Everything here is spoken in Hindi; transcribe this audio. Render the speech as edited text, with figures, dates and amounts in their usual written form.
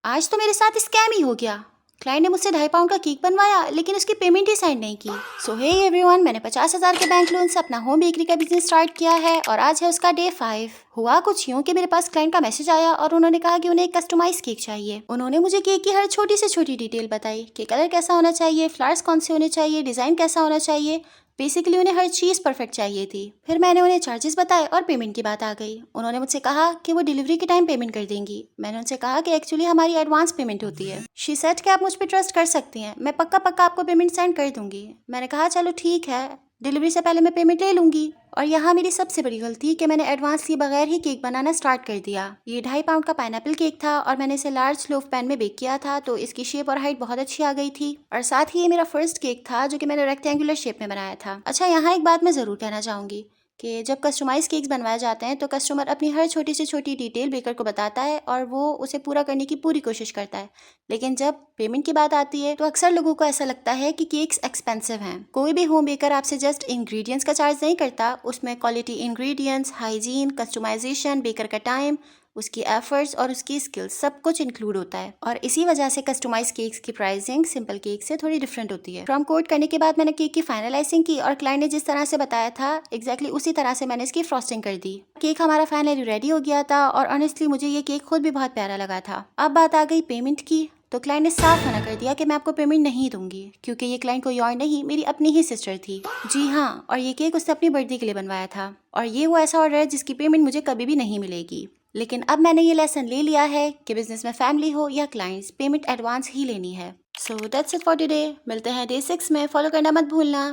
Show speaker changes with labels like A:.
A: आज तो मेरे साथ स्कैम ही हो गया। क्लाइंट ने मुझसे 2.5 पाउंड का केक बनवाया लेकिन उसकी पेमेंट ही साइड नहीं की। सो हे एवरीवन, मैंने 50,000 के बैंक लोन से अपना होम बेकरी का बिजनेस स्टार्ट किया है और आज है उसका डे 5। हुआ कुछ यूं कि मेरे पास क्लाइंट का मैसेज आया और उन्होंने कहा कि उन्हें एक कस्टमाइज केक चाहिए। उन्होंने मुझे केक की हर छोटी से छोटी डिटेल बताई कि कलर कैसा होना चाहिए, फ्लावर्स कौन से होने चाहिए, डिजाइन कैसा होना चाहिए। बेसिकली उन्हें हर चीज़ परफेक्ट चाहिए थी। फिर मैंने उन्हें चार्जेस बताए और पेमेंट की बात आ गई। उन्होंने मुझसे कहा कि वो डिलीवरी के टाइम पेमेंट कर देंगी। मैंने उनसे कहा कि एक्चुअली हमारी एडवांस पेमेंट होती है। शी सेड कि आप मुझ पर ट्रस्ट कर सकती हैं, मैं पक्का पक्का आपको पेमेंट सेंड कर दूंगी। मैंने कहा चलो ठीक है, डिलीवरी से पहले मैं पेमेंट ले लूंगी। और यहाँ मेरी सबसे बड़ी गलती कि मैंने एडवांस लिए बगैर ही केक बनाना स्टार्ट कर दिया। ये 2.5 पाउंड का पाइनएप्पल केक था और मैंने इसे लार्ज लोफ पैन में बेक किया था, तो इसकी शेप और हाइट बहुत अच्छी आ गई थी। और साथ ही ये मेरा फर्स्ट केक था जो कि मैंने रेक्टेंगुलर शेप में बनाया था। अच्छा, यहाँ एक बात मैं ज़रूर कहना चाहूँगी कि जब कस्टमाइज केक्स बनवाए जाते हैं तो कस्टमर अपनी हर छोटी से छोटी डिटेल बेकर को बताता है और वो उसे पूरा करने की पूरी कोशिश करता है। लेकिन जब पेमेंट की बात आती है तो अक्सर लोगों को ऐसा लगता है कि केक्स एक्सपेंसिव हैं। कोई भी होम बेकर आपसे जस्ट इंग्रेडिएंट्स का चार्ज नहीं करता, उसमें quality ingredients, hygiene, customization, baker का टाइम, उसकी एफर्ट्स और उसकी स्किल्स सब कुछ इंक्लूड होता है। और इसी वजह से कस्टमाइज केक्स की प्राइसिंग सिंपल केक से थोड़ी डिफरेंट होती है। फ्रॉम कोट करने के बाद मैंने केक की फाइनलाइजिंग की और क्लाइंट ने जिस तरह से बताया था एग्जैक्टली उसी तरह से मैंने इसकी फ्रॉस्टिंग कर दी। केक हमारा फाइनली रेडी हो गया था और ऑनेस्टली मुझे ये केक खुद भी बहुत प्यारा लगा था। अब बात आ गई पेमेंट की, तो क्लाइंट ने साफ मना कर दिया कि मैं आपको पेमेंट नहीं दूंगी, क्योंकि ये क्लाइंट कोई और नहीं, मेरी अपनी ही सिस्टर थी। जी हाँ, और ये केक उसने अपनी बर्थडे के लिए बनवाया था और ये वो ऐसा ऑर्डर है जिसकी पेमेंट मुझे कभी भी नहीं मिलेगी। लेकिन अब मैंने ये लेसन ले लिया है कि बिजनेस में फैमिली हो या क्लाइंट्स, पेमेंट एडवांस ही लेनी है। So that's it for today. मिलते हैं डे 6 में, फॉलो करना मत भूलना।